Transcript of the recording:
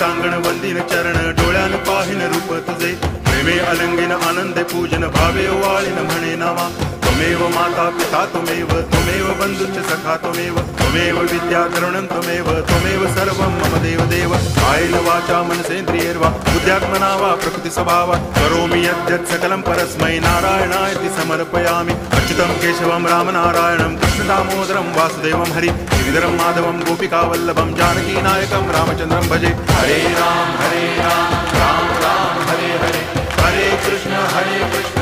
अंगण वंदिन चरण डोळ्यान पाहिन रूप तुझे प्रेमे अलंगिन आनंदे पूजन भावे ओवाळीन म्हणे नामा त्वमेव माता पिता त्वमेव बंधुश्च सखा त्वमेव विद्या द्रविणं त्वमेव सर्वं मम देव कायेन वाचा मनसेन्द्रियैर्वा बुद्ध्यात्मना वा प्रकृति स्वभावात् करोमि यद्यत् सकलं परस्मै नारायणायति समर्पयामि अच्युतं केशवं रामनारायणं कृष्णदामोदरं वासुदेवं हरि गिरिधरं माधवं गोपिकावल्लभं जानकीनायकं रामचन्द्रं भजे हरे राम राम राम हरे हरे हरे कृष्ण